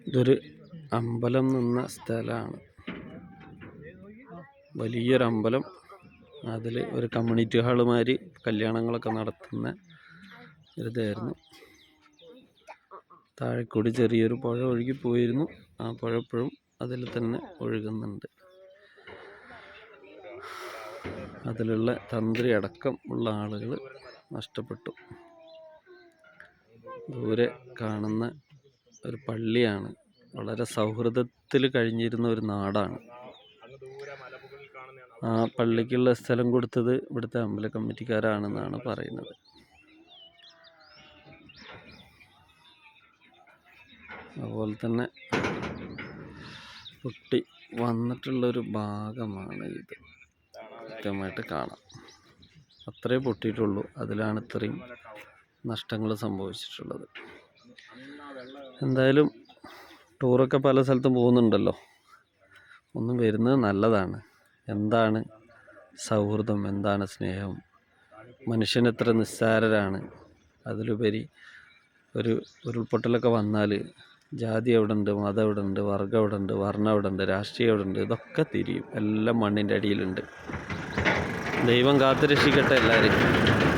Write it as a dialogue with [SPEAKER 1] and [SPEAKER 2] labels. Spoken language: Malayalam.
[SPEAKER 1] ഇതൊരു അമ്പലം നിന്ന സ്ഥലമാണ്. വലിയൊരു അമ്പലം. അതിൽ ഒരു കമ്മ്യൂണിറ്റി ഹാളുമാതിരി കല്യാണങ്ങളൊക്കെ നടത്തുന്ന ഒരിതായിരുന്നു. താഴെക്കൂടി ചെറിയൊരു പുഴ ഒഴുകി പോയിരുന്നു. ആ പുഴ ഇപ്പോഴും അതിൽ തന്നെ ഒഴുകുന്നുണ്ട്. അതിലുള്ള തന്ത്രി അടക്കം ഉള്ള ആളുകൾ നഷ്ടപ്പെട്ടു. ദൂരെ കാണുന്ന ഒരു പള്ളിയാണ്. വളരെ സൗഹൃദത്തിൽ കഴിഞ്ഞിരുന്ന ഒരു നാടാണ്. ആ പള്ളിക്കുള്ള സ്ഥലം കൊടുത്തത് ഇവിടുത്തെ അമ്പല കമ്മിറ്റിക്കാരാണെന്നാണ് പറയുന്നത്. അതുപോലെ തന്നെ പൊട്ടി വന്നിട്ടുള്ളൊരു ഭാഗമാണ് ഇത്. കൃത്യമായിട്ട് കാണാം. അത്രേ പൊട്ടിയിട്ടുള്ളൂ. അതിലാണ് ഇത്രയും നഷ്ടങ്ങൾ സംഭവിച്ചിട്ടുള്ളത്. എന്തായാലും ടൂറൊക്കെ പല സ്ഥലത്തും പോകുന്നുണ്ടല്ലോ. ഒന്നും വരുന്നത് നല്ലതാണ്. എന്താണ് സൗഹൃദം, എന്താണ് സ്നേഹം, മനുഷ്യൻ എത്ര നിസ്സാരരാണ്. അതിലുപരി ഒരു ഉരുൾപൊട്ടലൊക്കെ വന്നാൽ ജാതി എവിടെ ഉണ്ട്, മതം എവിടെ ഉണ്ട്, വർഗം എവിടെ ഉണ്ട്, വർണ്ണം എവിടെ ഉണ്ട്, രാഷ്ട്രീയം എവിടെ ഉണ്ട്, ഇതൊക്കെ തിരിയും. എല്ലാം മണ്ണിൻ്റെ അടിയിലുണ്ട്. ദൈവം കാത്തുരക്ഷിക്കട്ടെ എല്ലാവരെയും.